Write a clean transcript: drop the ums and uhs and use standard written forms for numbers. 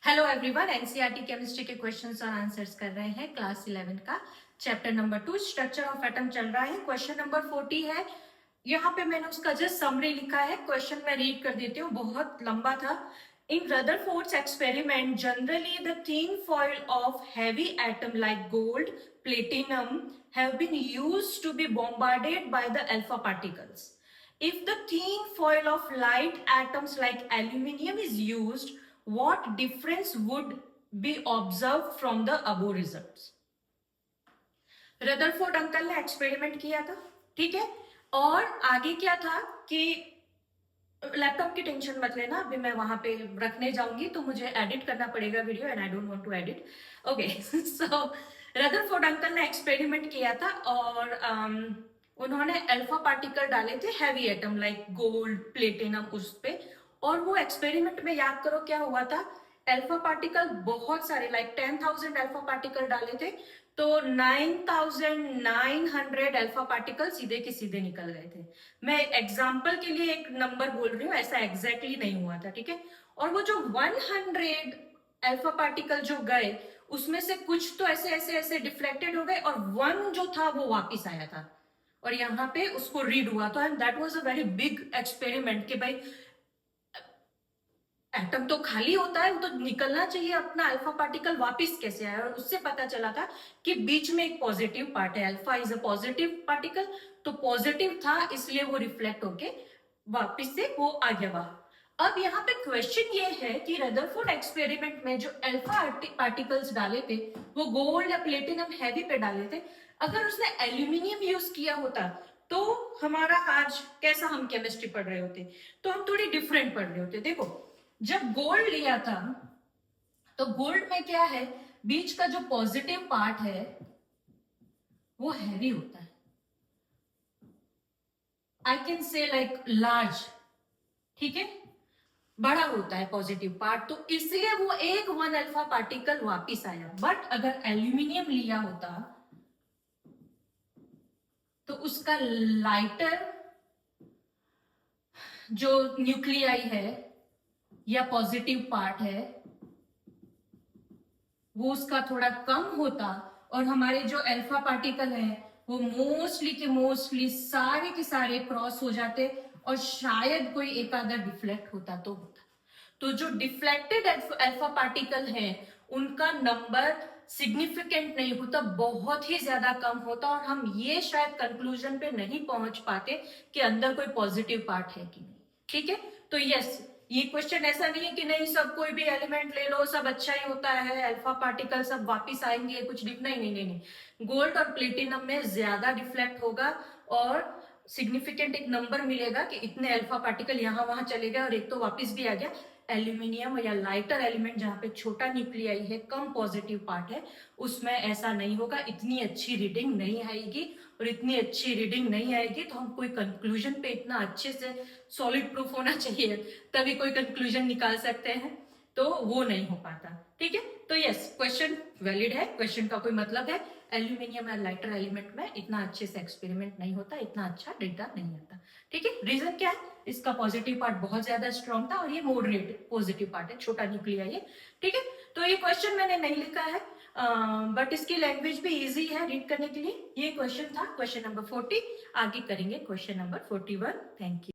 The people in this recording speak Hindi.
हेलो एवरीवन, एनसीईआरटी केमिस्ट्री के क्वेश्चंस और आंसर्स कर रहे हैं क्लास 11 का chapter number 2 structure of atom चल रहा है। क्वेश्चन नंबर 40 है। यहाँ पे मैंने उसका जस्ट समरी लिखा है। क्वेश्चन मैं रीड कर देती हूँ, बहुत लंबा था। In Rutherford's experiment generally the thin foil of heavy atom like gold platinum have been used to be bombarded by the alpha particles. If the thin foil of light atoms like aluminium is used, what difference would be observed from the above results? Rutherford uncle ने एक्सपेरिमेंट किया था, ठीक है। और आगे क्या था कि लैपटॉप की टेंशन मत लेना, अभी मैं वहां पे रखने जाऊंगी तो मुझे एडिट करना पड़ेगा video and I don't want to edit. Okay, so Rutherford uncle ने एक्सपेरिमेंट किया था और उन्होंने अल्फा पार्टिकल डाले थे heavy atom like gold platinum उस पे। और वो एक्सपेरिमेंट में याद करो क्या हुआ था, अल्फा पार्टिकल बहुत सारे लाइक 10,000 अल्फा पार्टिकल डाले थे तो 9,900 अल्फा पार्टिकल सीधे के सीधे निकल गए थे। मैं एग्जाम्पल के लिए एक नंबर बोल रही हूँ, ऐसा एग्जैक्टली नहीं हुआ था, ठीक है। और वो जो 100 अल्फा पार्टिकल जो गए उसमें से कुछ तो ऐसे ऐसे ऐसे डिफ्लेक्टेड हो गए और वन जो था वो वापिस आया था और यहाँ पे उसको रीड हुआ। तो that was a very big experiment कि भाई एटम तो खाली होता है, वो तो निकलना चाहिए, अपना अल्फा पार्टिकल वापस कैसे आया। और उससे पता चला था कि बीच में एक पॉजिटिव पार्ट है, alpha is a positive particle, तो पॉजिटिव था इसलिए वो रिफ्लेक्ट होके वापस से वो आ गया बाहर। अब यहाँ पे क्वेश्चन ये है कि रदरफोर्ड एक्सपेरिमेंट में जो अल्फा पार्टिकल्स डाले थे वो गोल्ड या प्लेटिनम हैवी पे डाले थे। अगर उसने एल्यूमिनियम यूज किया होता तो हमारा आज कैसा हम केमिस्ट्री पढ़ रहे होते, तो हम थोड़ी डिफरेंट पढ़ रहे होते। देखो, जब गोल्ड लिया था तो गोल्ड में क्या है, बीच का जो पॉजिटिव पार्ट है वो हैवी होता है, I can say like large, ठीक है, बड़ा होता है पॉजिटिव पार्ट, तो इसलिए वो एक 1 अल्फा पार्टिकल वापिस आया। बट अगर एल्यूमिनियम लिया होता तो उसका लाइटर जो न्यूक्लियाई है या पॉजिटिव पार्ट है वो उसका थोड़ा कम होता और हमारे जो अल्फा पार्टिकल है वो मोस्टली के मोस्टली सारे के सारे क्रॉस हो जाते और शायद कोई एक आधा डिफ्लेक्ट होता तो होता। तो जो डिफ्लेक्टेड अल्फा पार्टिकल है उनका नंबर सिग्निफिकेंट नहीं होता, बहुत ही ज्यादा कम होता और हम ये शायद कंक्लूजन पे नहीं पहुंच पाते कि अंदर कोई पॉजिटिव पार्ट है कि नहीं, ठीक है। तो यस, ये क्वेश्चन ऐसा नहीं है कि नहीं सब कोई भी एलिमेंट ले लो सब अच्छा ही होता है, अल्फा पार्टिकल सब वापिस आएंगे, कुछ नहीं नहीं नहीं नहीं। गोल्ड और प्लेटिनम में ज्यादा डिफ्लेक्ट होगा और सिग्निफिकेंट एक नंबर मिलेगा कि इतने अल्फा पार्टिकल यहाँ वहां चले गए और एक तो वापिस भी आ गया। एल्यूमिनियम या लाइटर एलिमेंट जहाँ पे छोटा न्यूक्लियाई है, कम पॉजिटिव पार्ट है, उसमें ऐसा नहीं होगा, इतनी अच्छी रीडिंग नहीं आएगी। और इतनी अच्छी रीडिंग नहीं आएगी तो हम कोई कंक्लूजन पे इतना अच्छे से सॉलिड प्रूफ होना चाहिए तभी कोई कंक्लूजन निकाल सकते हैं, तो वो नहीं हो पाता, ठीक है। तो यस, क्वेश्चन वैलिड है, क्वेश्चन का कोई मतलब है। एल्यूमिनियम या लाइटर एलिमेंट में इतना अच्छे से एक्सपेरिमेंट नहीं होता, इतना अच्छा डेटा नहीं आता, ठीक है। रीजन क्या है, इसका पॉजिटिव पार्ट बहुत ज्यादा स्ट्रॉन्ग था और ये मॉडरेट पॉजिटिव पार्ट है, छोटा न्यूक्लियाई है, ठीक है। तो ये क्वेश्चन मैंने नहीं लिखा है बट इसकी लैंग्वेज भी इजी है रीड करने के लिए। ये क्वेश्चन था क्वेश्चन नंबर 40, आगे करेंगे क्वेश्चन नंबर 41। Thank you.